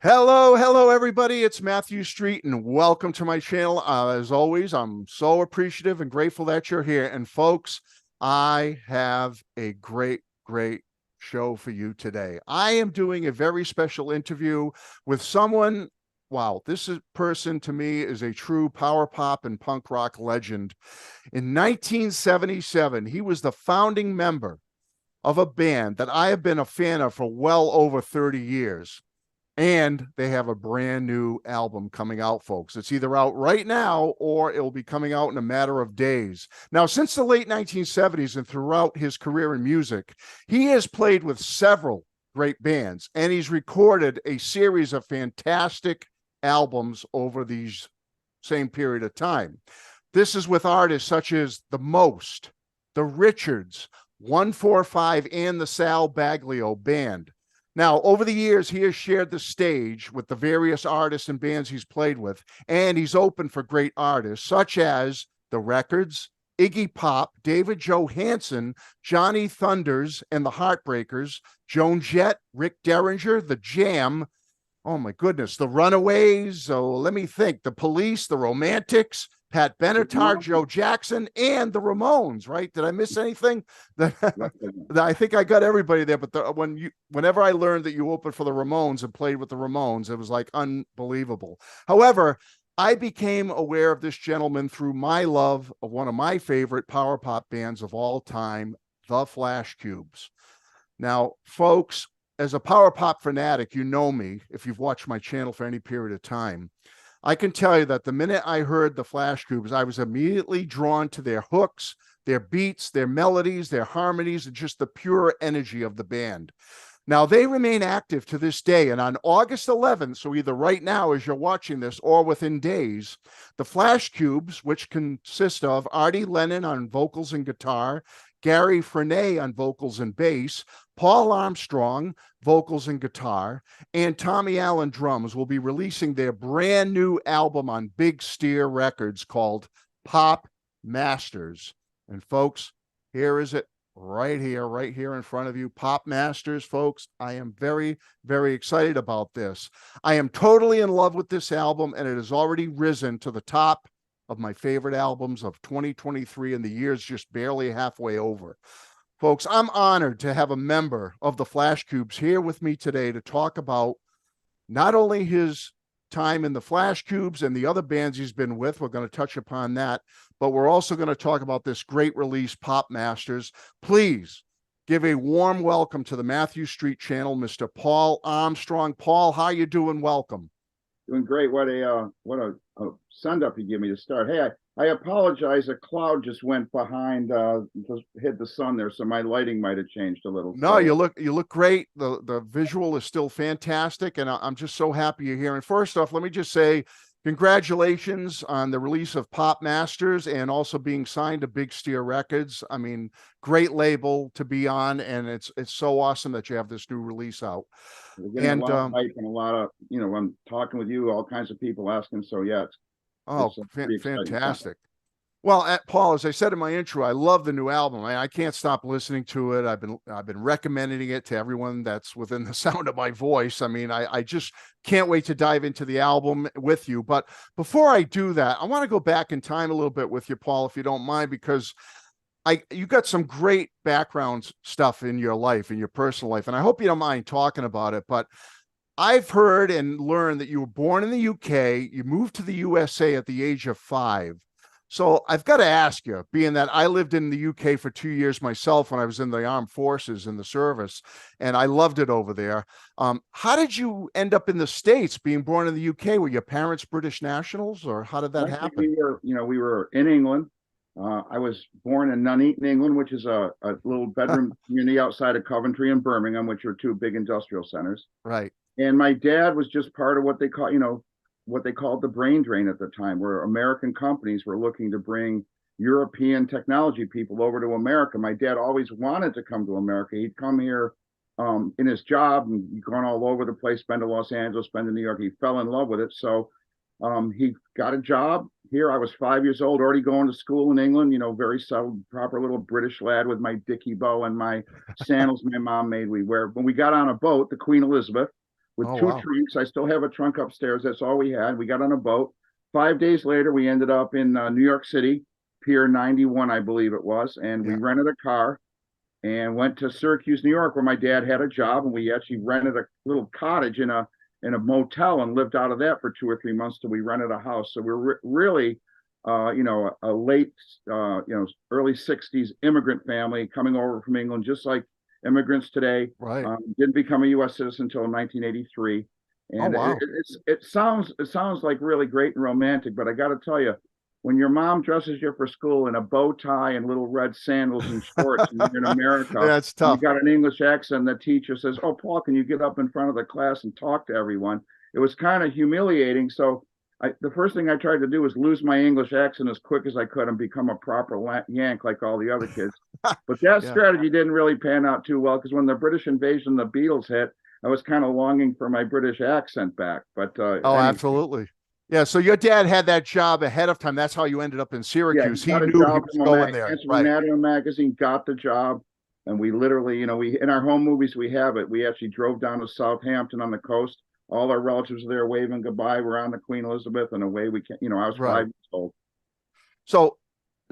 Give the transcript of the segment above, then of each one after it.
Hello, everybody. It's Matthew Street, and welcome to my channel. As always, I'm so appreciative and grateful that you're here. And folks, I have a great show for you today. I am doing a very special interview with someone. Wow, person to me is a true power pop and punk rock legend. In 1977, he was the founding member of a band that I have been a fan of for well over 30 years. And they have a brand new album coming out, folks. It's either out right now or it will be coming out in a matter of days. Now, since the late 1970s and throughout his career in music, he has played with several great bands and he's recorded a series of fantastic albums over these same period of time. This is with artists such as The Most, The Richards, 145, and the Sal Baglio Band. Now, over the years, he has shared the stage with the various artists and bands he's played with, and he's open for great artists such as The Records, Iggy Pop, David Johansen, Johnny Thunders and the Heartbreakers, Joan Jett, Rick Derringer, The Jam, oh my goodness, The Runaways, so let me think, The Police, The Romantics, Pat Benatar, Joe Jackson, and the Ramones, right? Did I miss anything? I think I got everybody there, but whenever I learned that you opened for the Ramones and played with the Ramones, it was like unbelievable. However, I became aware of this gentleman through my love of one of my favorite power pop bands of all time, the Flashcubes. Now, folks, as a power pop fanatic, you know me if you've watched my channel for any period of time. I can tell you that the minute I heard the Flashcubes, I was immediately drawn to their hooks, their beats, their melodies, their harmonies, and just the pure energy of the band. Now, they remain active to this day, and on August 11th, so either right now as you're watching this or within days, the Flashcubes, which consist of Artie Lennon on vocals and guitar, Gary Frenet on vocals and bass, Paul Armstrong, vocals and guitar, and Tommy Allen drums, will be releasing their brand new album on Big Steer Records called Pop Masters. And folks, here is it right here in front of you. Pop Masters, folks. I am very excited about this. I am totally in love with this album, and it has already risen to the top of my favorite albums of 2023, and the year's just barely halfway over. Folks, I'm honored to have a member of the Flashcubes here with me today to talk about not only his time in the Flashcubes and the other bands he's been with. We're going to touch upon that, but we're also going to talk about this great release, Pop Masters. Please give a warm welcome to the Matthew Street channel, Mr. Paul Armstrong. Paul, how you doing? Welcome. Doing great. What a send up you give me to start. Hey, I apologize. A cloud just went behind, just hit the sun there, so my lighting might have changed a little. No, you look great. The visual is still fantastic, and I'm just so happy you're here. And first off, let me just say congratulations on the release of Pop Masters and also being signed to Big Steer Records. I mean, great label to be on, and it's so awesome that you have this new release out. We're getting a lot of hype and a lot of, I'm talking with you, all kinds of people asking. So yeah, it's fantastic. Well, Paul, as I said in my intro, I love the new album. I can't stop listening to it. I've been recommending it to everyone that's within the sound of my voice. I mean, I just can't wait to dive into the album with you. But before I do that, I want to go back in time a little bit with you, Paul, if you don't mind, because you got some great background stuff in your life, in your personal life, and I hope you don't mind talking about it. But I've heard and learned that you were born in the UK, you moved to the USA at the age of 5. So I've got to ask you, being that I lived in the UK for 2 years myself when I was in the armed forces in the service, and I loved it over there. How did you end up in the States, being born in the UK? Were your parents British nationals, or how did that happen? We were in England. I was born in Nuneaton, England, which is a little bedroom community outside of Coventry and Birmingham, which are two big industrial centers. Right. And my dad was just part of what they called the brain drain at the time, where American companies were looking to bring European technology people over to America. My dad always wanted to come to America. He'd come here in his job and he'd gone all over the place, been to Los Angeles, been to New York. He fell in love with it. So he got a job here. I was 5 years old, already going to school in England, very settled, proper little British lad with my dicky bow and my sandals my mom made we wear. When we got on a boat, the Queen Elizabeth, with Oh, 2 wow. trunks. I still have a trunk upstairs. That's all we had. We got on a boat. 5 days later, we ended up in New York City, Pier 91, I believe it was, and we Yeah. rented a car and went to Syracuse, New York, where my dad had a job, and we actually rented a little cottage in a motel and lived out of that for 2 or 3 months till we rented a house. So we're really, a late, early '60s immigrant family coming over from England, just like immigrants today. Right. Didn't become a U.S. citizen until 1983, Oh, and wow. it sounds like really great and romantic, but I got to tell you, when your mom dresses you for school in a bow tie and little red sandals and shorts, and you're in America, Yeah, it's and you tough. got an English accent, the teacher says, "Oh, Paul, can you get up in front of the class and talk to everyone?" It was kind of humiliating. So the first thing I tried to do was lose my English accent as quick as I could and become a proper Yank like all the other kids. But that Yeah. strategy didn't really pan out too well, because when the British invasion of the Beatles hit, I was kind of longing for my British accent back. But Oh, anyway, absolutely. Yeah. So your dad had that job ahead of time. That's how you ended up in yeah, Syracuse. he He got a knew he job was from going there. answered an Right. ad in a magazine, got the job, and we literally, we in our home movies we have it. We actually drove down to Southampton on the coast. All our relatives were there waving goodbye. We're on the Queen Elizabeth, and away we came. I was Right. 5 years old. So,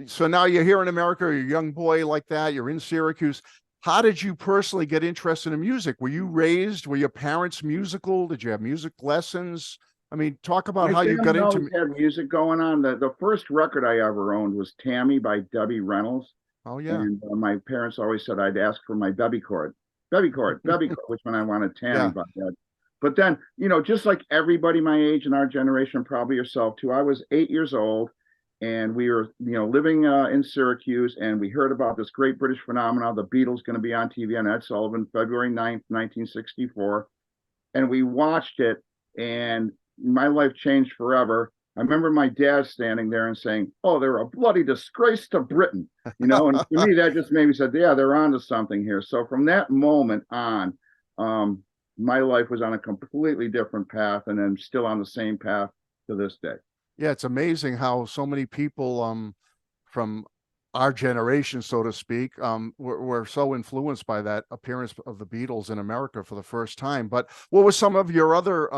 so now you're here in America, you're a young boy like that, you're in Syracuse. How did you personally get interested in music? Were your parents musical? Did you have music lessons? I mean, talk about My how you got family into always had music going on. The first record I ever owned was Tammy by Debbie Reynolds. Oh, yeah. And my parents always said I'd ask for my Bebby chord, Bebby chord, Bebby chord, which one I wanted Tammy Yeah. by that. But then, just like everybody my age and our generation, probably yourself too, I was 8 years old, and we were, living in Syracuse, and we heard about this great British phenomenon, the Beatles, going to be on TV on Ed Sullivan, February 9th, 1964. And we watched it, and my life changed forever. I remember my dad standing there and saying, "Oh, they're a bloody disgrace to Britain," and to me that just made me say, "Yeah, they're onto something here." So from that moment on, my life was on a completely different path, and I'm still on the same path to this day. Yeah, it's amazing how so many people from our generation, so to speak, were so influenced by that appearance of the Beatles in America for the first time. But what were some of your other,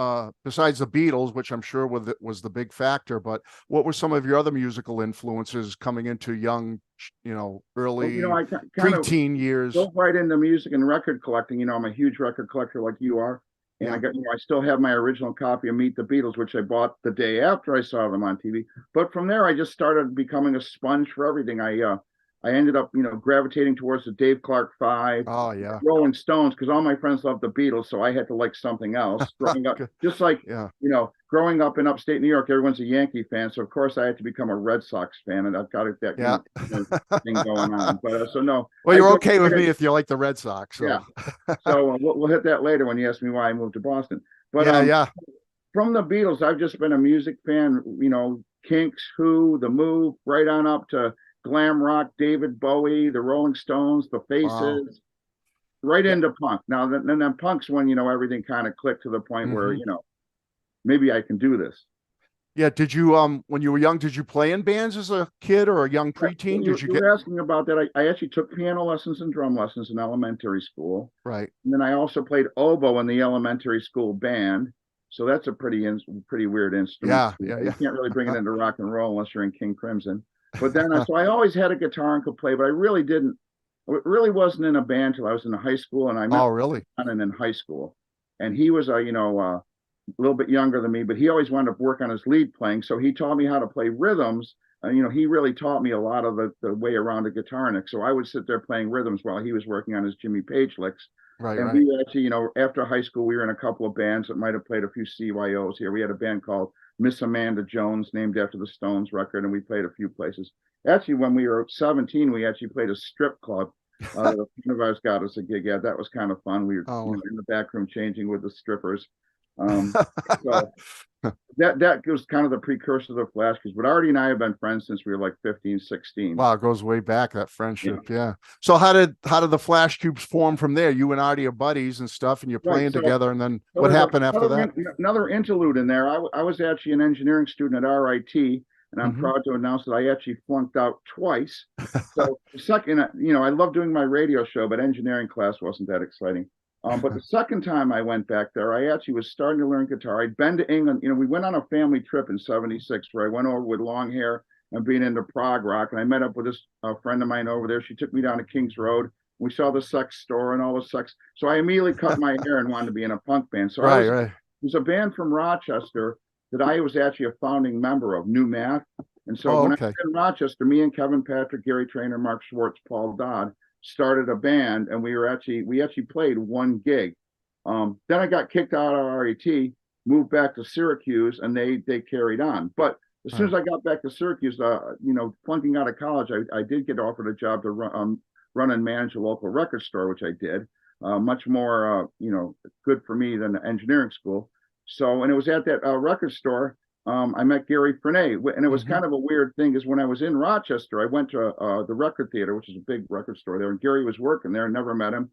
besides the Beatles, which I'm sure was the big factor, but what were some of your other musical influences coming into young, Well, early I kind of preteen years? dove right into music and record collecting. I'm a huge record collector like you are. And Yeah. I still have my original copy of Meet the Beatles, which I bought the day after I saw them on TV. But from there, I just started becoming a sponge for everything. I ended up, gravitating towards the Dave Clark Five, Oh, yeah. Rolling Stones, because all my friends loved the Beatles, so I had to like something else. Growing up, Good. just like Yeah. growing up in upstate New York, everyone's a Yankee fan, so of course I had to become a Red Sox fan, and I've got that Yeah. thing going on. But so no, Well, I you're dove okay with right me in. if you like the Red Sox. Yeah. So, So we'll hit that later when you ask me why I moved to Boston. But yeah, yeah. from the Beatles, I've just been a music fan. Kinks, Who, The Move, right on up to glam rock, David Bowie, the Rolling Stones, the Wow. Faces, right Yeah. into punk. Now, then punk's when everything kind of clicked to the point where Hmm. maybe I can do this. Yeah. Did you, when you were young, did you play in bands as a kid or a young Yeah, preteen? you, Did you you get were asking about that. I actually took piano lessons and drum lessons in elementary school. right? And then I also played oboe in the elementary school band. So that's a pretty weird instrument. Yeah. Yeah. You can't really bring it Yeah. into rock and roll unless you're in King Crimson. But then, so I always had a guitar and could play, but I really didn't. I really wasn't in a band till I was in high school, and I met Oh, really? Lennon in high school, and he was a little bit younger than me, but he always wanted to work on his lead playing, so he taught me how to play rhythms. And he really taught me a lot of the way around a guitar neck. So I would sit there playing rhythms while he was working on his Jimmy Page licks. Right. And Right. we actually, after high school, we were in a couple of bands that might have played a few CYOs here. We had a band called Miss Amanda Jones, named after the Stones record, and we played a few places. Actually, when we were 17, we actually played a strip club. A friend of ours got us a gig. Yeah, that was kind of fun. We were, Oh. in the back room changing with the strippers. So that was kind of the precursor to the Flashcubes. But Artie and I have been friends since we were like 15, 16. Wow, it goes way back, that friendship. Yeah. Yeah. So how did the Flashcubes form from there? You and Artie are buddies and stuff, and you're Right. playing So together. And then So what there's happened after that? another interlude in there. I was actually an engineering student at RIT, and I'm Hmm. proud to announce that I actually flunked out twice. So the second, I love doing my radio show, but engineering class wasn't that exciting. But the second time I went back there, I actually was starting to learn guitar. I'd been to England. We went on a family trip in '76 where I went over with long hair and being into prog rock. And I met up with this friend of mine over there. She took me down to Kings Road. We saw the sex store and all the sex. So I immediately cut my hair and wanted to be in a punk band. So Right, right. there's a band from Rochester that I was actually a founding member of, New Math. And so Oh, when I okay. was in Rochester, me and Kevin Patrick, Gary Trainer, Mark Schwartz, Paul Dodd started a band, and we actually played one gig. Then I got kicked out of RET, moved back to Syracuse, and they carried on. But as soon as I got back to Syracuse, flunking out of college, I did get offered a job to run and manage a local record store, which I did. Much more, good for me than engineering school. So, and it was at that record store I met Gary Frenet, and it was kind of a weird thing. Is when I was in Rochester, I went to the Record Theater, which is a big record store there, and Gary was working there. I never met him.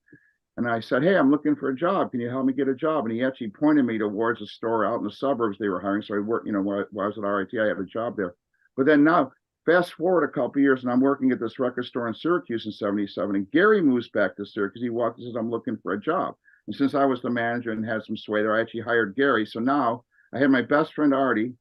And I said, "Hey, I'm looking for a job. Can you help me get a job?" And he actually pointed me towards a store out in the suburbs they were hiring. So I worked, while I was at RIT, I had a job there. But then now, fast forward a couple of years, and I'm working at this record store in Syracuse in '77. And Gary moves back to Syracuse. He walks and says, "I'm looking for a job." And since I was the manager and had some sway there, I actually hired Gary. So now I had my best friend Artie.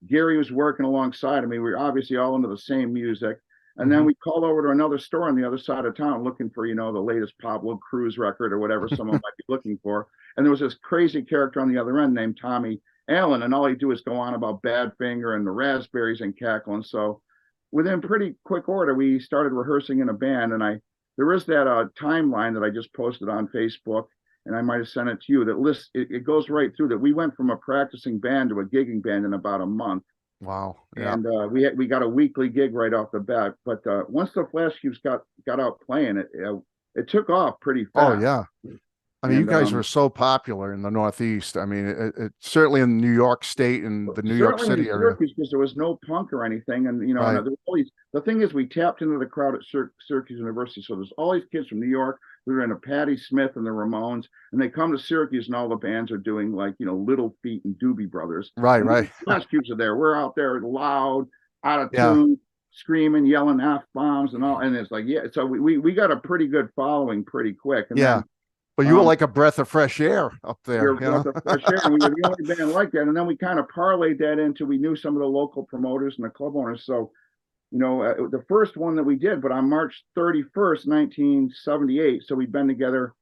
Gary was working alongside of me. We were obviously all into the same music. And then we called over to another store on the other side of town looking for, the latest Pablo Cruz record or whatever someone might be looking for. And there was this crazy character on the other end named Tommy Allen. And all he'd do is go on about Badfinger and the Raspberries and Cackle. And so within pretty quick order, we started rehearsing in a band. And there is that timeline that I just posted on Facebook, and I might have sent it to you, that lists, it goes right through that. We went from a practicing band to a gigging band in about a month. Wow. Yeah. And we got a weekly gig right off the bat. But once the Flashcubes got out playing, it took off pretty fast. Oh, yeah. I mean, you guys were so popular in the Northeast. I mean, it certainly in New York State and the New York City area. Because there was no punk or anything. And, Right. and the thing is, we tapped into the crowd at Syracuse University. So there's all these kids from New York who are into Patti Smith and the Ramones. And they come to Syracuse and all the bands are doing Little Feat and Doobie Brothers. Right, and right. Flashcubes are there. We're out there loud, out of tune, screaming, yelling F-bombs and all. And it's like, yeah. So we got a pretty good following pretty quick. And then, but you were like a breath of fresh air up there. We were the fresh air, and we were the only band like that. And then we kind of parlayed that into, we knew some of the local promoters and the club owners. So, the first one that we did, but on March 31st, 1978, so we'd been together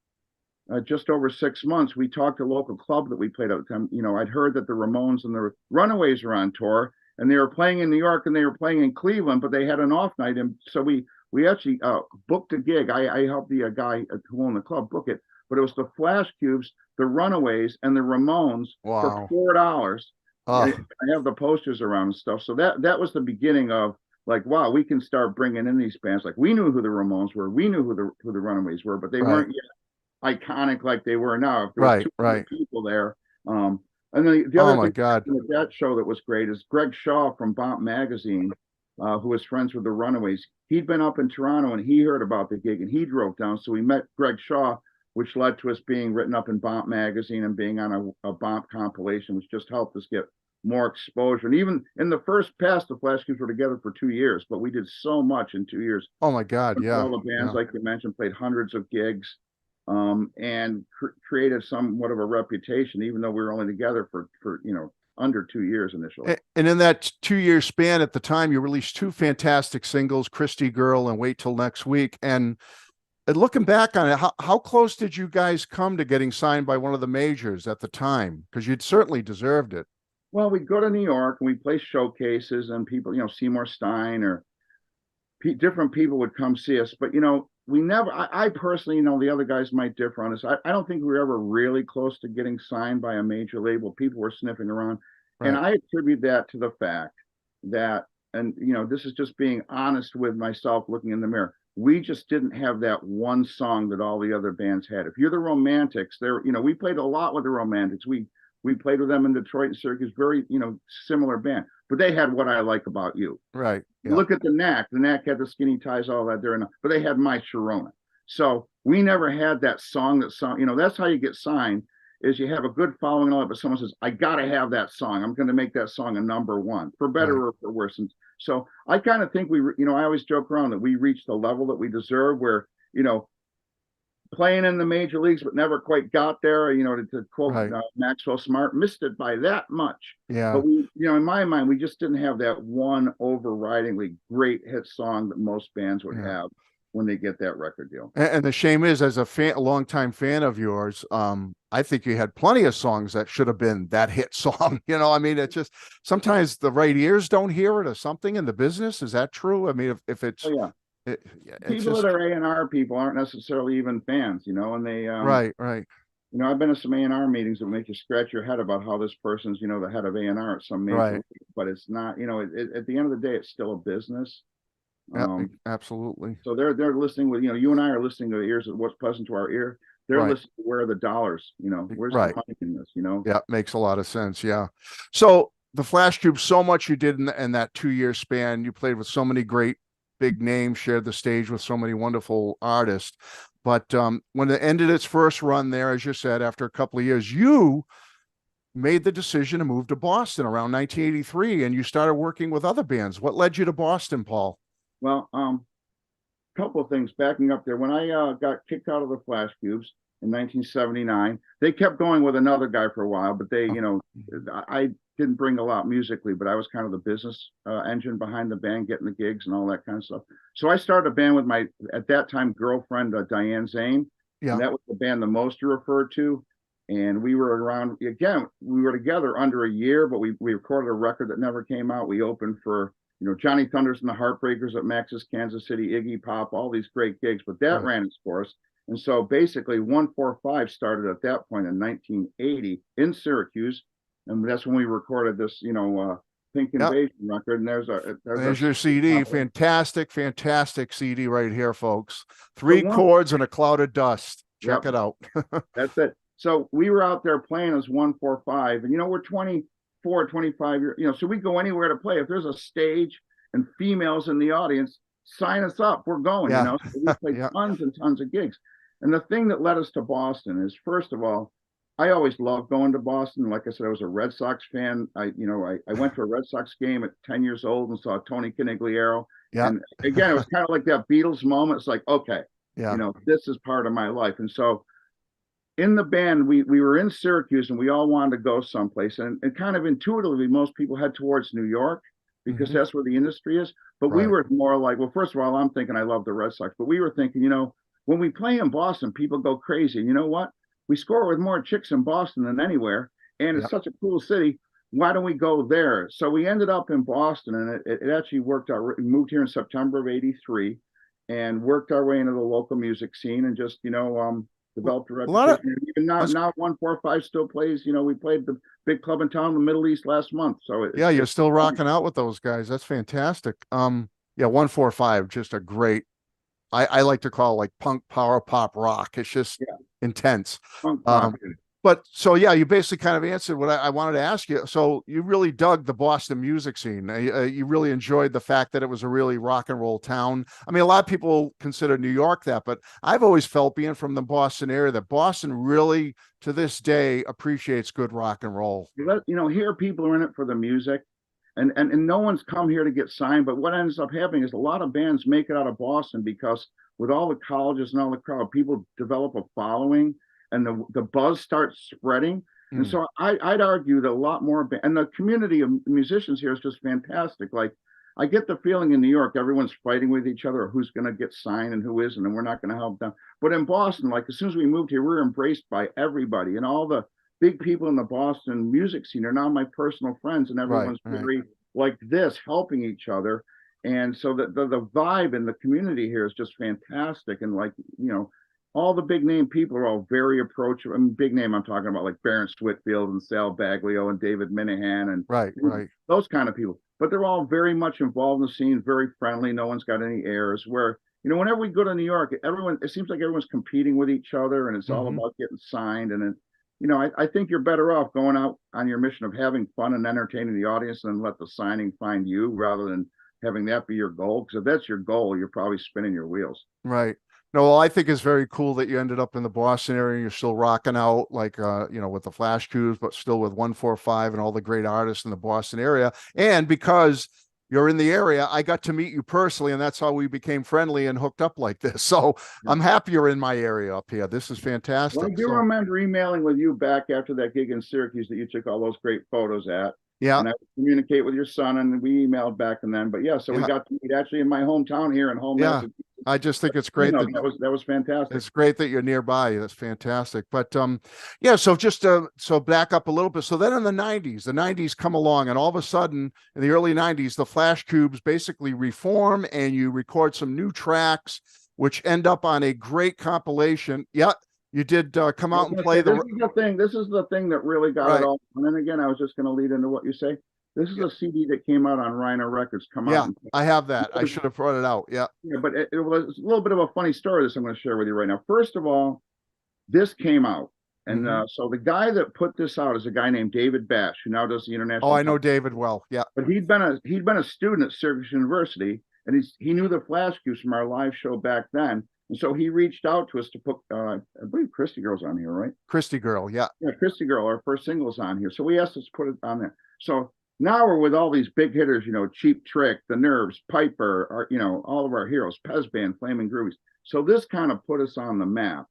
just over 6 months. We talked to a local club that we played at the time. I'd heard that the Ramones and the Runaways were on tour, and they were playing in New York and they were playing in Cleveland, but they had an off night. And so we actually booked a gig. I helped the guy who owned the club book it. But it was the Flashcubes, the Runaways, and the Ramones for $4. I have the posters around and stuff. So that was the beginning of, like, wow, we can start bringing in these bands. Like, we knew who the Ramones were, we knew who the Runaways were, but they weren't yet iconic like they were now. If there was 200 people there. And then the other thing with that show that was great is Greg Shaw from Bomp Magazine, who was friends with the Runaways. He'd been up in Toronto and he heard about the gig and he drove down. So we met Greg Shaw, which led to us being written up in Bomp Magazine and being on a Bomp compilation, which just helped us get more exposure. And even in the first pass, the Flashcubes were together for 2 years, but we did so much in 2 years. Oh my God, yeah. All the bands, like you mentioned, played hundreds of gigs, and created somewhat of a reputation, even though we were only together for under 2 years initially. And in that 2-year span at the time, you released 2 fantastic singles, Christy Girl and Wait Till Next Week. And looking back on it, how close did you guys come to getting signed by one of the majors at the time? Because you'd certainly deserved it. Well, we'd go to New York and we'd play showcases, and people, Seymour Stein or different people would come see us. But, we never, I personally, the other guys might differ on this. I don't think we were ever really close to getting signed by a major label. People were sniffing around. Right. And I attribute that to the fact that, and, this is just being honest with myself looking in the mirror. We just didn't have that one song that all the other bands had. If you're the Romantics, we played a lot with the Romantics. We played with them in Detroit and Syracuse, very, similar band. But they had What I Like About You. Right. Yeah. Look at the Knack. The Knack had the skinny ties, all that there, but they had My Sharona. So we never had that song. That's how you get signed, is you have a good following and all that, but someone says, I got to have that song. I'm going to make that song a number one, for better or for worse. And so I kind of think I always joke around that we reached the level that we deserve, where, playing in the major leagues, but never quite got there. You know, to quote Right. Maxwell Smart, missed it by that much. Yeah. But we, you know, in my mind, we just didn't have that one overridingly great hit song that most bands would Yeah. have when they get that record deal. And the shame is, as a fan, a longtime fan of yours, I think you had plenty of songs that should have been that hit song. You know, I mean, it's just sometimes the right ears don't hear it or something in the business. Is that true? I mean, if Oh it's, yeah, it's people just that are A&R people aren't necessarily even fans, you know, and they right, right, you know, I've been to some A&R meetings that make you scratch your head about how this person's, you know, the head of A&R at some major right. league, but it's not, you know, at the end of the day, it's still a business. Yeah, Um, absolutely. so they're listening with, you know, you and I are listening to the ears of what's pleasant to our ear. They're Right, listening to where are the dollars, you know, where's the right. money in this, you know? Yeah, makes a lot of sense. Yeah. So the Flashcubes, so much you did in that 2 year span. You played with so many great big names, shared the stage with so many wonderful artists. But when it ended its first run there, as you said, after a couple of years, you made the decision to move to Boston around 1983, and you started working with other bands. What led you to Boston, Paul? Well, couple of things backing up there. When I got kicked out of the Flashcubes in 1979, they kept going with another guy for a while, but they, you know, I didn't bring a lot musically, but I was kind of the business engine behind the band, getting the gigs and all that kind of stuff. So I started a band with my, at that time, girlfriend, Diane Zane, Yeah. and that was the band the most you referred to. And we were around, again, we were together under a year, but we recorded a record that never came out. We opened for, you know, Johnny Thunders and the Heartbreakers at Max's Kansas City, Iggy Pop, all these great gigs, but that Right. ran its course. And so basically 145 started at that point in 1980 in Syracuse. And that's when we recorded this, you know, Pink Yep. Invasion record. And there's There's your CD. Fantastic, fantastic CD right here, folks. so 3 chords and a cloud of dust. yep, Check it out. that's it. So we were out there playing as 145, and you know, we're 24, 25 years, you know, so we go anywhere to play. If there's a stage and females in the audience, sign us up. We're going, you Yeah. know. So we played Yeah. tons and tons of gigs. And the thing that led us to Boston is, first of all, I always loved going to Boston. Like I said, I was a Red Sox fan. I went to a Red Sox game at 10 years old and saw Tony Canigliaro. Yeah. And again, it was kind of like that Beatles moment. It's like, okay, Yeah. you know, this is part of my life. And so in the band, we were in Syracuse and we all wanted to go someplace. And kind of intuitively, most people head towards New York because that's where the industry is. But we Right. were more like, well, first of all, I'm thinking I love the Red Sox, but we were thinking, you know, when we play in Boston, people go crazy. And you know what? We score with more chicks in Boston than anywhere. And it's Yeah. such a cool city. Why don't we go there? So we ended up in Boston, and it actually worked out. We moved here in September of '83 and worked our way into the local music scene and just, you know, developed a A lot of reputation. Even now 145 still plays. You know, we played the big club in town in the Middle East last month. So yeah, you're it's still rocking out with those guys. That's fantastic. Yeah, 145, just a great, I like to call it like punk power pop rock. It's just yeah, intense. punk rock. Um, but so yeah, you basically kind of answered what I wanted to ask you. So you really dug the Boston music scene. You really enjoyed the fact that it was a really rock and roll town. I mean, a lot of people consider New York that, but I've always felt, being from the Boston area, that Boston really, to this day, appreciates good rock and roll. You know, here people are in it for the music. And no one's come here to get signed. But what ends up happening is a lot of bands make it out of Boston because with all the colleges and all the crowd, people develop a following and the buzz starts spreading. And Mm. so I'd argue that a lot more, and the community of musicians here is just fantastic. Like I get the feeling in New York, everyone's fighting with each other, who's going to get signed and who isn't, and we're not going to help them. But in Boston, like as soon as we moved here, we were embraced by everybody, and all the big people in the Boston music scene are now my personal friends, and Right, everyone's right. very like this, helping each other. And so the vibe in the community here is just fantastic. And like, you know, all the big name people are all very approachable. I mean, big name I'm talking about like Barron Switfield and Sal Baglio and David Minahan and Right, you know, right. those kind of people. But they're all very much involved in the scene, very friendly. No one's got any airs. Where, you know, whenever we go to New York, it seems like everyone's competing with each other and it's all Mhm. about getting signed. And then, you know, I think you're better off going out on your mission of having fun and entertaining the audience and let the signing find you rather than having that be your goal. Because if that's your goal, you're probably spinning your wheels. Right. No, well, I think it's very cool that you ended up in the Boston area. You're still rocking out, like, you know, with the Flashcubes, but still with 145 and all the great artists in the Boston area. And because you're in the area. I got to meet you personally, and that's how we became friendly and hooked up like this. So I'm happy you're in my area up here. This is fantastic. Well, I do So, remember emailing with you back after that gig in Syracuse that you took all those great photos at. yeah, And I would communicate with your son, and we emailed back and then. But yeah, so we yeah, got to meet actually in my hometown here in Home, yeah. Massachusetts. I just think it's You great know, that that was fantastic. it's great that you're nearby. That's fantastic. But yeah, so just so back up a little bit. So then in the 90s come along, and all of a sudden in the early 90s, the Flashcubes basically reform and you record some new tracks, which end up on a great compilation. Yeah, you did come out and play this is the thing. This is the thing that really got it all. And then again, I was just going to lead into what you say. This is a CD that came out on Rhino Records. Yeah, I have that. I should have brought it out. Yeah. Yeah, but it was a little bit of a funny story. This I'm going to share with you right now. First of all, this came out, and so the guy that put this out is a guy named David Bash, who now does the international. Oh, I know David well. Yeah. But he'd been a student at Syracuse University, and he knew the Flashcubes from our live show back then, and so he reached out to us to put I believe Christy Girl's on here, right? Christy Girl. Yeah. Yeah, Christy Girl, our first single's on here. So we asked us to put it on there. So now we're with all these big hitters, Cheap Trick, The Nerves, Piper, all of our heroes, Pez Band, Flaming Groovies. So this kind of put us on the map.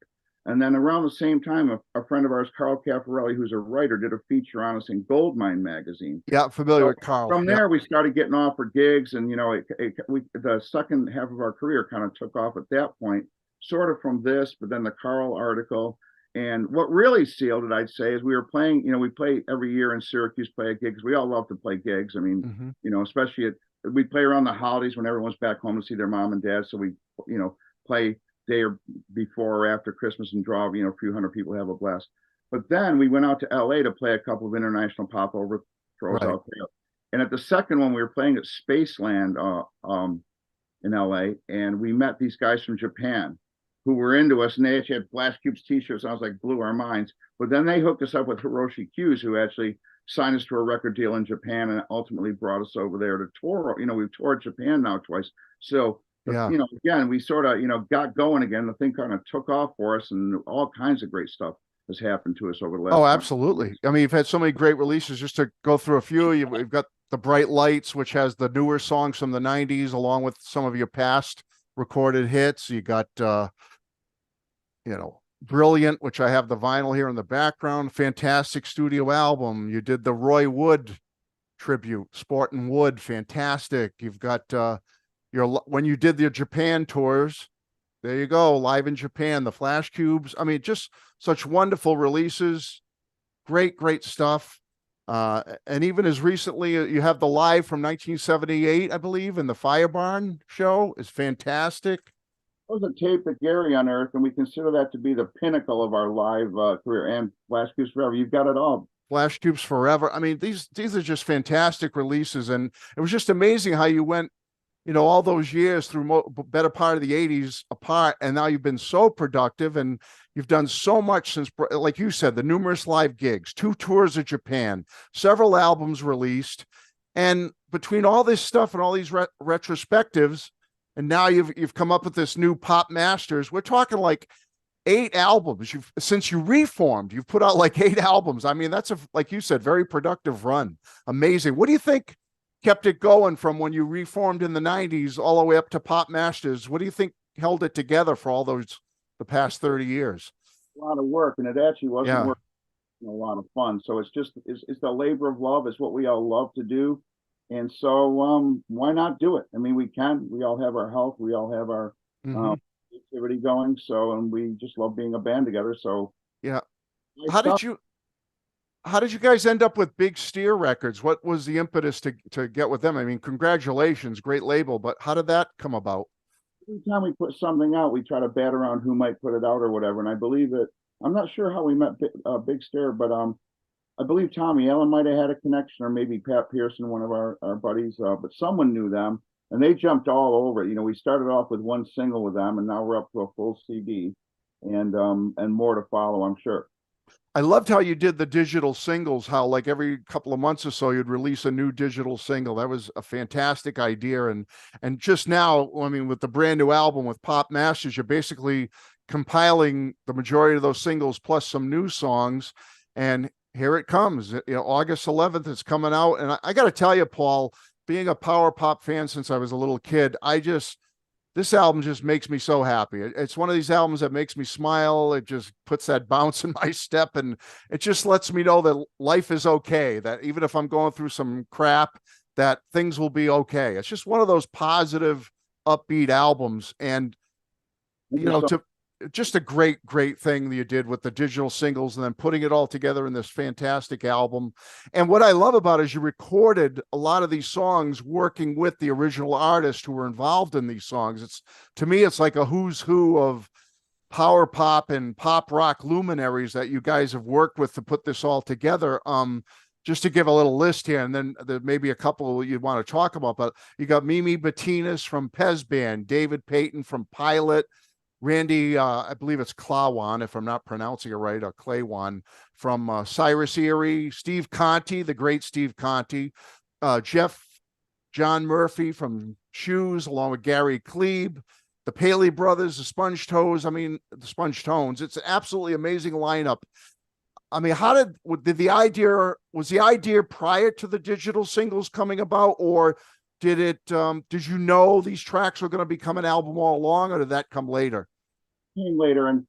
And then around the same time, a friend of ours, Carl Caffarelli, who's a writer, did a feature on us in Goldmine magazine. Yeah, familiar with Carl. From there, we started getting offered gigs, and the second half of our career kind of took off at that point, sort of from this, but then the Carl article. And what really sealed it, I'd say, is we were playing, we play every year in Syracuse, play a gig, because we all love to play gigs. I mean, especially we play around the holidays when everyone's back home to see their mom and dad. So we, play day or before or after Christmas and draw, a few hundred people, have a blast. But then we went out to LA to play a couple of international pop overthrows out there. And at the second one, we were playing at Spaceland in LA, and we met these guys from Japan who were into us, and they actually had Flashcubes t-shirts. I was like, blew our minds. But then they hooked us up with Hiroshi Hughes, who actually signed us to a record deal in Japan and ultimately brought us over there to tour. We've toured Japan now twice. So, again, we sort of, got going again. The thing kind of took off for us, and all kinds of great stuff has happened to us over the last. Oh, absolutely. I mean, you've had so many great releases. Just to go through a few, we've got The Bright Lights, which has the newer songs from the 90s, along with some of your past recorded hits. You got, Brilliant, which I have the vinyl here in the background. Fantastic studio album. You did the Roy Wood tribute, Sport and Wood. Fantastic. You've got when you did the Japan tours, there you go, live in Japan, the Flashcubes. I mean, just such wonderful releases. Great stuff. And even as recently, you have the live from 1978, I believe, in the Fire Barn show is fantastic. That was a tape that Gary unearthed, and we consider that to be the pinnacle of our live career. And Flashcubes Forever, you've got it all. Flashcubes Forever. I mean, these are just fantastic releases, and it was just amazing how you went, all those years through better part of the 80s apart, and now you've been so productive, and you've done so much since, like you said, the numerous live gigs, 2 tours of Japan, several albums released, and between all this stuff and all these retrospectives. And now you've come up with this new Pop Masters. We're talking like 8 albums. Since you reformed, you've put out like 8 albums. I mean, that's like you said, very productive run. Amazing. What do you think kept it going from when you reformed in the 90s all the way up to Pop Masters? What do you think held it together for all the past 30 years? A lot of work, and it actually wasn't work. A lot of fun. So it's the labor of love. It's what we all love to do. And so why not do it? I mean, we all have our health. We all have our activity going. So, and we just love being a band together. So yeah. How did you guys end up with Big Steer Records? What was the impetus to get with them? I mean, congratulations, great label, but how did that come about? Every time we put something out, we try to bat around who might put it out or whatever. And I believe that, I'm not sure how we met Big Steer, but I believe Tommy Allen might have had a connection, or maybe Pat Pearson, one of our buddies, but someone knew them, and they jumped all over it. We started off with 1 single with them, and now we're up to a full CD, and more to follow, I'm sure. I loved how you did the digital singles, how like every couple of months or so you'd release a new digital single. That was a fantastic idea. And just now, I mean, with the brand new album with Pop Masters, you're basically compiling the majority of those singles plus some new songs. And here it comes, August 11th, it's coming out. And I got to tell you, Paul, being a power pop fan since I was a little kid, this album just makes me so happy. It's one of these albums that makes me smile. It just puts that bounce in my step, and it just lets me know that life is okay, that even if I'm going through some crap, that things will be okay. It's just one of those positive, upbeat albums. And, Thank you so to just a great thing that you did with the digital singles and then putting it all together in this fantastic album. And what I love about it is you recorded a lot of these songs working with the original artists who were involved in these songs. It's, to me, it's like a who's who of power pop and pop rock luminaries that you guys have worked with to put this all together. Just to give a little list here, and then there may be a couple you'd want to talk about, but you got Mimi Bettinas from Pez Band, David Payton from Pilot, Randy, I believe it's Klawan, if I'm not pronouncing it right, or Claywan from Cyrus Erie, Steve Conti, the great Steve Conti, John Murphy from Shoes, along with Gary Klebe, the Paley Brothers, the Sponge Toes. I mean, the Sponge Tones. It's an absolutely amazing lineup. I mean, did the idea, was the idea prior to the digital singles coming about, or did you know these tracks were going to become an album all along, or did that come later? came later, and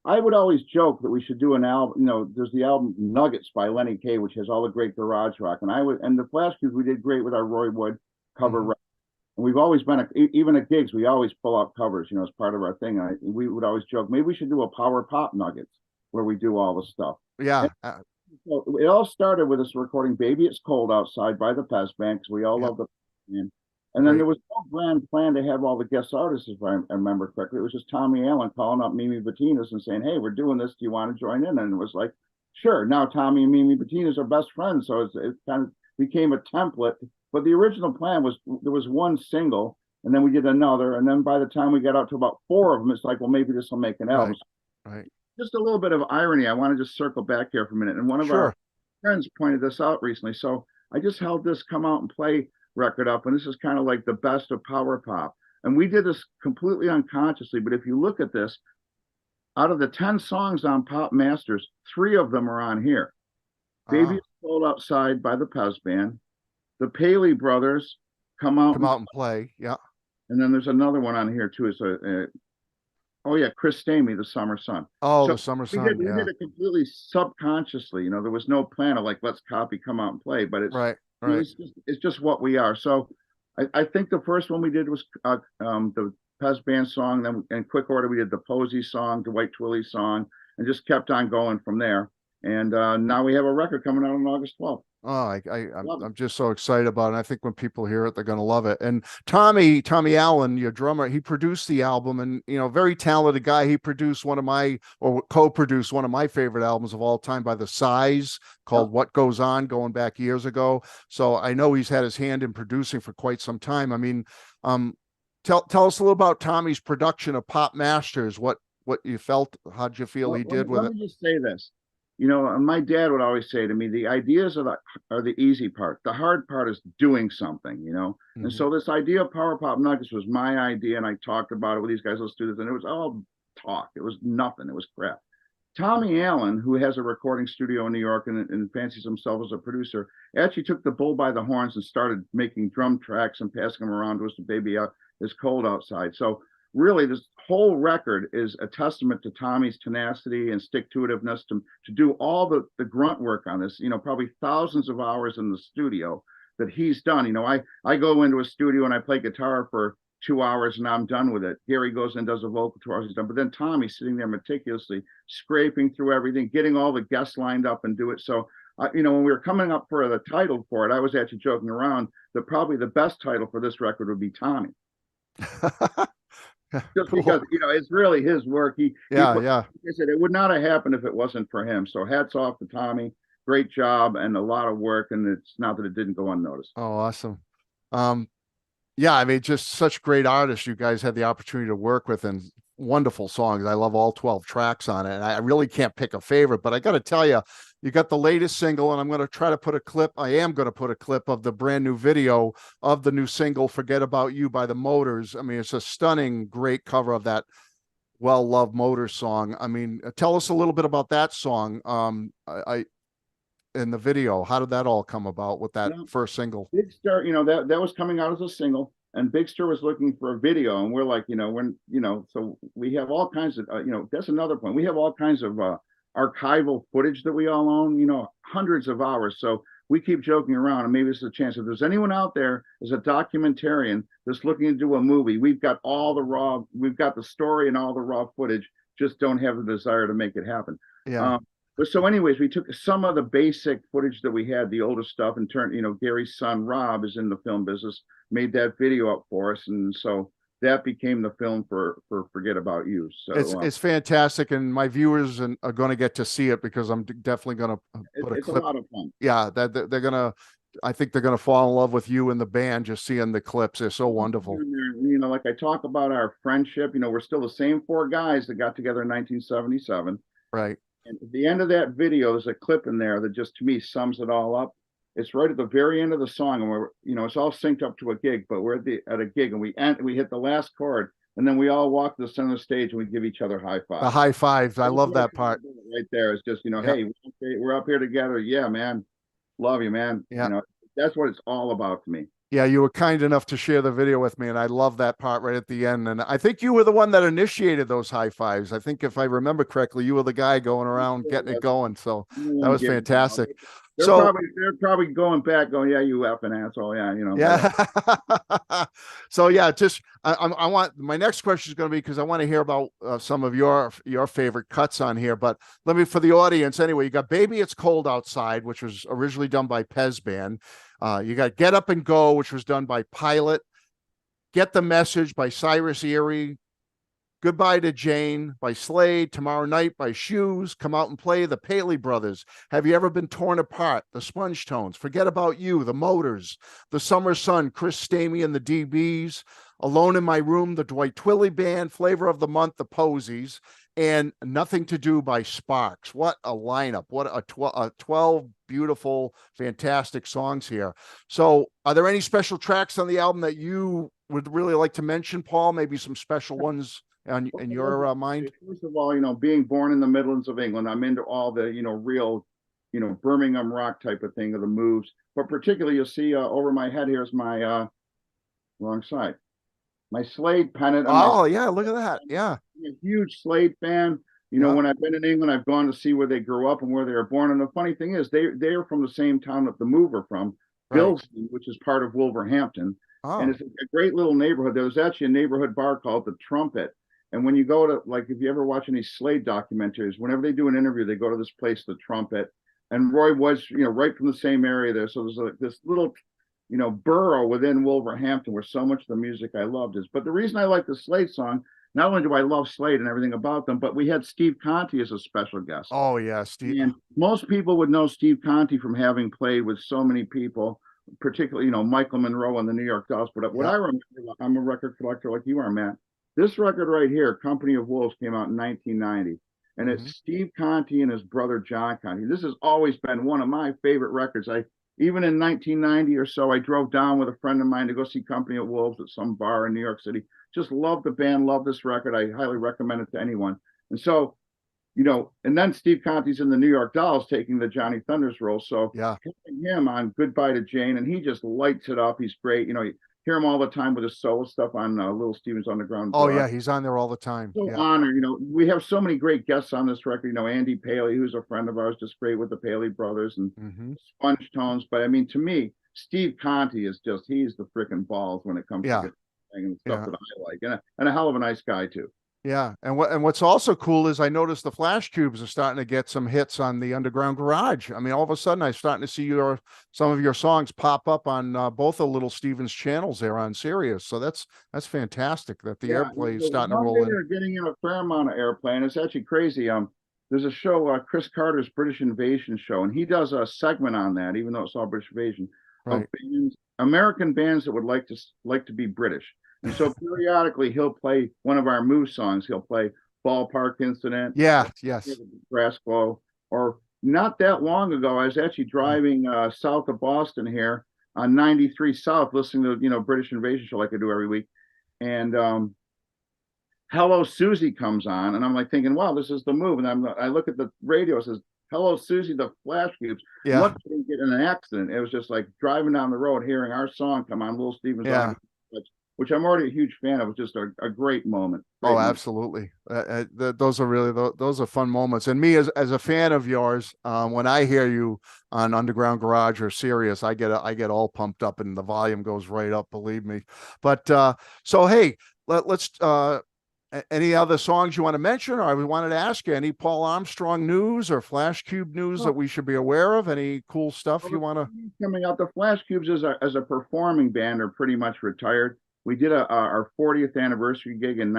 I would always joke that we should do an album. There's the album Nuggets by Lenny Kaye, which has all the great garage rock, and the Flashcubes, we did great with our Roy Wood cover. Mhm. And we've always been even at gigs, we always pull out covers, as part of our thing. We would always joke, maybe we should do a power pop Nuggets where we do all the stuff. Yeah. So it all started with us recording "Baby It's Cold Outside" by the Pez Band, because we all Yeah. love the band. And then Great. there was no grand plan to have all the guest artists, if I remember correctly. It was just Tommy Allen calling up Mimi Bettinas and saying, "Hey, we're doing this. Do you want to join in?" And it was like, "Sure." Now Tommy and Mimi Bettinas are best friends, so it kind of became a template. But the original plan was there was one single, and then we did another, and then by the time we got out to about four of them, it's like, well, maybe this will make an album. Right. Just a little bit of irony. I want to just circle back here for a minute. And one of our Sure. friends pointed this out recently. So I just held this Come Out and Play record up, and this is kind of like the best of power pop. And we did this completely unconsciously. But if you look at this, out of the 10 songs on Pop Masters, 3 of them are on here. Baby It's Cold Outside by the Pez Band. The Paley Brothers Come Out and Play. Yeah. And then there's another one on here too. It's oh yeah, Chris Stamey, The Summer Sun. Oh, So the Summer we Sun. did it completely subconsciously. There was no plan of like, let's copy, Come Out and Play, but Right. it's just what we are. So I think the first one we did was the Pez Band song. Then in quick order, we did the Posey song, the White Twilly song, and just kept on going from there. And now we have a record coming out on August 12th. Oh, I'm just so excited about it. And I think when people hear it, they're going to love it. And Tommy Allen, your drummer, he produced the album, and very talented guy. He produced co-produced one of my favorite albums of all time by The Size, called What Goes On, going back years ago. So I know he's had his hand in producing for quite some time. I mean, tell us a little about Tommy's production of Pop Masters. What you felt? How'd you feel he did with it? Let me just say this. My dad would always say to me, the ideas are the easy part. The hard part is doing something, Mm-hmm. And so this idea of Power Pop Nuggets was my idea, and I talked about it with these guys. Let's do this, and it was all talk. It was nothing. It was crap. Tommy Allen, who has a recording studio in New York and fancies himself as a producer, actually took the bull by the horns and started making drum tracks and passing them around to us. The Baby It's Cold Outside. So really, this whole record is a testament to Tommy's tenacity and stick-to-itiveness to do all the grunt work on this, probably thousands of hours in the studio that he's done. I go into a studio and I play guitar for 2 hours and I'm done with it. Gary goes and does a vocal 2 hours, he's done. But then Tommy's sitting there meticulously scraping through everything, getting all the guests lined up and do it. So, when we were coming up for the title for it, I was actually joking around that probably the best title for this record would be Tommy. Just Cool. because it's really his work. Yeah. Like I said, it would not have happened if it wasn't for him. So hats off to Tommy. Great job and a lot of work. And it's not that it didn't go unnoticed. Oh, awesome. Yeah, I mean, just such great artists you guys had the opportunity to work with, and wonderful songs. I love all 12 tracks on it, and I really can't pick a favorite, but I got to tell you, you got the latest single, and I'm going to try to put a clip. I am going to put a clip of the brand new video of the new single, Forget About You by the Motors. I mean, it's a stunning, great cover of that well-loved Motors song. I mean, tell us a little bit about that song. in the video? How did that all come about with that You know, first single? Big Star, that was coming out as a single, and Big Star was looking for a video, and we're like, so we have all kinds of, that's another point. We have all kinds of archival footage that we all own, hundreds of hours. So we keep joking around, and maybe this is a chance. If there's anyone out there as a documentarian that's looking to do a movie, we've got the story and all the raw footage, just don't have the desire to make it happen. Yeah. But so anyways, we took some of the basic footage that we had, the older stuff, and turned, Gary's son, Rob, is in the film business, made that video up for us. And so that became the film for Forget About You. So It's fantastic, and my viewers are going to get to see it because I'm definitely going to put a it's clip. a lot of fun. Yeah, that they're going to, I think they're going to fall in love with you and the band just seeing the clips. They're so wonderful. Like I talk about our friendship, we're still the same four guys that got together in 1977. Right. And at the end of that video, there's a clip in there that just to me sums it all up. It's right at the very end of the song, and we're, it's all synced up to a gig, but we're at a gig, and we hit the last chord, and then we all walk to the center of the stage and we give each other high fives. The high fives. I love that part. Right there is just, hey, we're up here together. Yeah, man. Love you, man. Yeah. That's what it's all about to me. Yeah, you were kind enough to share the video with me, and I love that part right at the end. And I think you were the one that initiated those high fives. I think if I remember correctly, you were the guy going around getting it going. So that was fantastic. They're probably going back, going, yeah, you effing asshole, yeah, Yeah. So yeah, just I want my next question is going to be because I want to hear about some of your favorite cuts on here. But let me, for the audience anyway, you got "Baby It's Cold Outside," which was originally done by Pez Band. You got "Get Up and Go," which was done by Pilot. "Get the Message" by Cyrus Erie. "Goodbye to Jane" by Slade. "Tomorrow Night" by Shoes. "Come Out and Play," the Paley Brothers. "Have You Ever Been Torn Apart," the Sponge Tones. "Forget About You," the Motors. "The Summer Sun," Chris Stamey and the DBs. "Alone in My Room," the Dwight Twilley Band. "Flavor of the Month," the Posies. And "Nothing to Do" by Sparks. What a lineup. What a 12 beautiful, fantastic songs here. So are there any special tracks on the album that you would really like to mention, Paul? Maybe some special ones in your mind? First of all, being born in the Midlands of England, I'm into all the, real, Birmingham rock type of thing of the moves. But particularly, you'll see over my head here is my wrong side, my Slade pennant. Oh yeah, look at that. Yeah, I'm a huge Slade fan. When I've been in England, I've gone to see where they grew up and where they were born. And the funny thing is, they are from the same town that the Move are from, right. Bilston, which is part of Wolverhampton. Oh. And it's a great little neighborhood. There was actually a neighborhood bar called the Trumpet. And when you go to, like, if you ever watch any Slade documentaries, whenever they do an interview, they go to this place, the Trumpet. And Roy was, right from the same area there. So there's this little, borough within Wolverhampton where so much of the music I loved is. But the reason I like the Slade song, not only do I love Slade and everything about them, but we had Steve Conte as a special guest. Oh yeah, Steve. And most people would know Steve Conte from having played with so many people, particularly, Michael Monroe and the New York Dolls. But what I remember, I'm a record collector like you are, Matt. This record right here, Company of Wolves, came out in 1990. And it's Steve Conte and his brother John Conte. This has always been one of my favorite records. Even in 1990 or so, I drove down with a friend of mine to go see Company of Wolves at some bar in New York City. Just love the band, love this record. I highly recommend it to anyone. And so, and then Steve Conte's in the New York Dolls taking the Johnny Thunders role. So having him on Goodbye to Jane, and he just lights it up. He's great. You hear him all the time with his solo stuff on Little Steven's Underground. Oh yeah, he's on there all the time. So honored. We have so many great guests on this record. Andy Paley, who's a friend of ours, just great with the Paley Brothers and Sponge Tones. But I mean, to me, Steve Conte is he's the freaking balls when it comes to and stuff that I like, and a hell of a nice guy too. Yeah, and what's also cool is I noticed the Flashcubes are starting to get some hits on the Underground Garage. I mean, all of a sudden I'm starting to see some of your songs pop up on both of Little Steven's channels there on Sirius. So that's fantastic that the airplay is starting to roll in. They're getting in a fair amount of airplay, and it's actually crazy. There's a show, Chris Carter's British Invasion show, and he does a segment on that, even though it's all British Invasion, of bands, American bands that would like to be British. And so periodically he'll play one of our Move songs. He'll play Ballpark Incident. Yeah, yes. Grass Glow. Or not that long ago, I was actually driving south of Boston here on 93 South, listening to, British Invasion show like I do every week. And Hello Susie comes on, and I'm like thinking, wow, this is the Move. And I look at the radio, it says Hello, Susie, the Flashcubes. Yeah. Luckily, I didn't get in an accident. It was just like driving down the road, hearing our song come on, Little Steven's Yeah. on, which I'm already a huge fan of. It was just a great moment. Oh, Great moment. absolutely. Those are really those are fun moments. And me as a fan of yours, when I hear you on Underground Garage or Sirius, I get all pumped up and the volume goes right up. Believe me. But so hey, let's any other songs you want to mention, or I wanted to ask you any Paul Armstrong news or Flashcube news that we should be aware of? Any cool stuff you want to? Coming out, the Flashcubes as a performing band are pretty much retired. We did our 40th anniversary gig in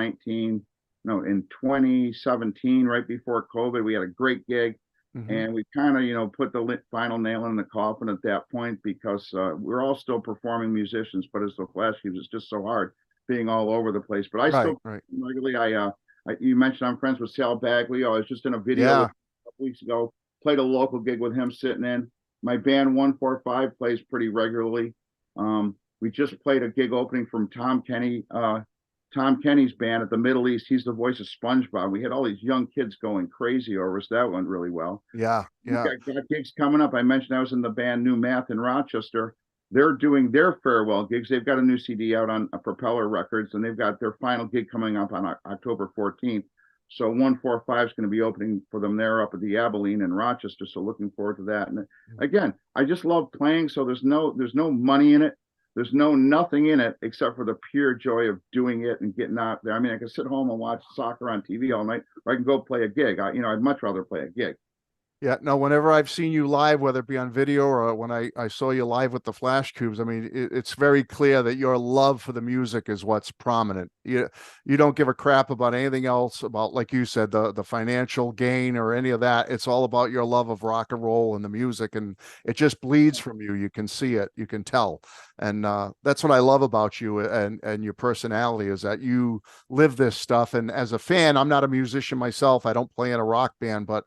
2017, right before COVID. We had a great gig, and we kind of put the final nail in the coffin at that point because we're all still performing musicians, but as the Flashcubes, it's just so hard being all over the place. But I Right, still right. regularly. You mentioned I'm friends with Sal Bagley. I was just in a video Yeah. with a couple weeks ago. Played a local gig with him sitting in. My band 145 plays pretty regularly. We just played a gig opening from Tom Kenny's band at the Middle East. He's the voice of SpongeBob. We had all these young kids going crazy over us. That went really well. Yeah. We've Yeah. got gigs coming up. I mentioned I was in the band New Math in Rochester. They're doing their farewell gigs. They've got a new CD out on Propeller Records, and they've got their final gig coming up on October 14th. So 145 is going to be opening for them there up at the Abilene in Rochester. So looking forward to that. And again, I just love playing. So there's no money in it. There's nothing in it except for the pure joy of doing it and getting out there. I mean, I can sit home and watch soccer on TV all night, or I can go play a gig. I'd much rather play a gig. Yeah, no, whenever I've seen you live, whether it be on video or when I saw you live with the Flashcubes, I mean, it's very clear that your love for the music is what's prominent. You don't give a crap about anything else, about, like you said, the financial gain or any of that. It's all about your love of rock and roll and the music, and it just bleeds from you. You can see it, you can tell. And that's what I love about you and your personality, is that you live this stuff. And as a fan, I'm not a musician myself. I don't play in a rock band, but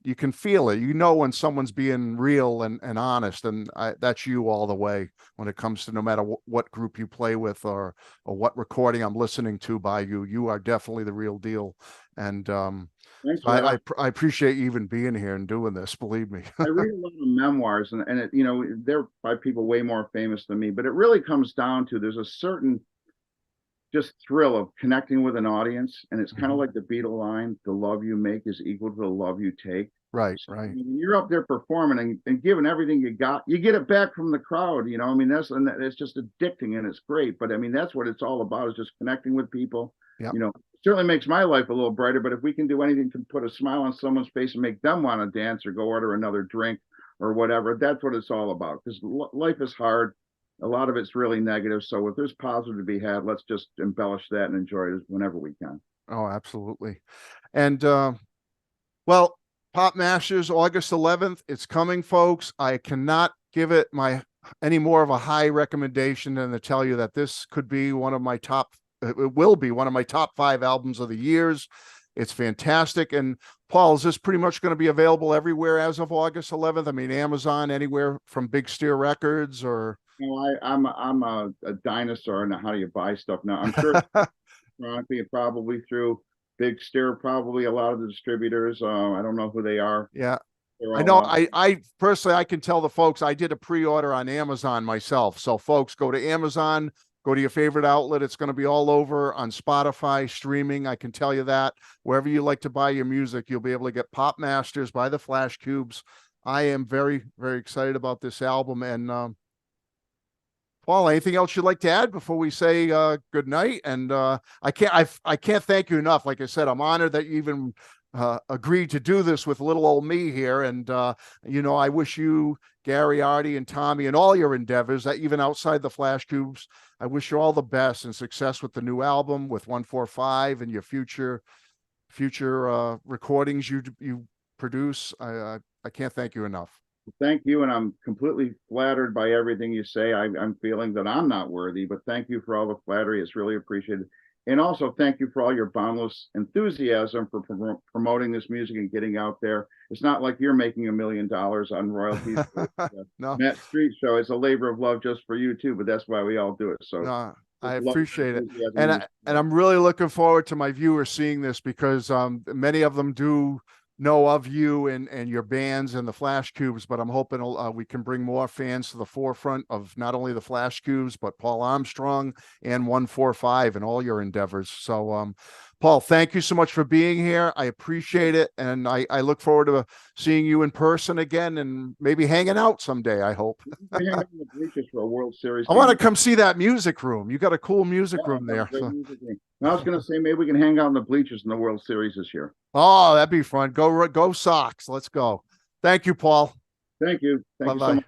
you can feel it. You know when someone's being real and honest, and that's you all the way when it comes to no matter what group you play with or what recording I'm listening to by you. You are definitely the real deal. And Thanks for I, that. I appreciate you even being here and doing this. Believe me. I read a lot of memoirs, and they're by people way more famous than me, but it really comes down to there's a certain just thrill of connecting with an audience, and it's kind of like the Beatle line: "The love you make is equal to the love you take." Right, So, right. when you're up there performing and giving everything you got, you get it back from the crowd. I mean, it's just addicting and it's great. But I mean, that's what it's all about, is just connecting with people. Yep. Certainly makes my life a little brighter. But if we can do anything to put a smile on someone's face and make them want to dance or go order another drink or whatever, that's what it's all about. Because life is hard. A lot of it's really negative. So if there's positive to be had, let's just embellish that and enjoy it whenever we can. Oh, absolutely. And well, Pop Masters, August 11th. It's coming, folks. I cannot give it any more of a high recommendation than to tell you that this could be one of my top. It will be one of my top 5 albums of the years. It's fantastic. And Paul, is this pretty much going to be available everywhere as of August 11th? I mean, Amazon, anywhere from Big Steer Records, or I'm a dinosaur in how do you buy stuff now. I'm sure ironically probably through Big Steer, probably a lot of the distributors. I don't know who they are. Yeah. They're I all know I personally, I can tell the folks, I did a pre-order on Amazon myself. So folks, go to Amazon, go to your favorite outlet. It's going to be all over on Spotify, streaming. I can tell you that wherever you like to buy your music, you'll be able to get Pop Masters by the Flashcubes. I am very, very excited about this album. And Paul, anything else you'd like to add before we say good night? And I can't thank you enough. Like I said, I'm honored that you even agreed to do this with little old me here. And I wish you, Gary, Artie, and Tommy, and all your endeavors, that even outside the Flashcubes, I wish you all the best and success with the new album, with 145, and your future recordings you produce. I can't thank you enough. Thank you, and I'm completely flattered by everything you say. I'm feeling that I'm not worthy, but thank you for all the flattery. It's really appreciated. And also thank you for all your boundless enthusiasm for promoting this music and getting out there. It's not like you're making $1 million on royalties. No. Matt Street Show. It's a labor of love just for you too, but that's why we all do it. So No, I love appreciate it. and And I'm really looking forward to my viewers seeing this, because many of them do know of you and your bands and the Flashcubes, but I'm hoping we can bring more fans to the forefront of not only the Flashcubes, but Paul Armstrong and 145 and all your endeavors. So, Paul, thank you so much for being here. I appreciate it. And I look forward to seeing you in person again and maybe hanging out someday, I hope. We hang out in the bleachers for a World Series I want to game. come see that music room. You got a cool music room Yeah, there. great So. music game. And I was going to say maybe we can hang out in the bleachers in the World Series this year. Oh, that'd be fun. Go Sox. Let's go. Thank you, Paul. Thank you. Thank you so Bye-bye. much.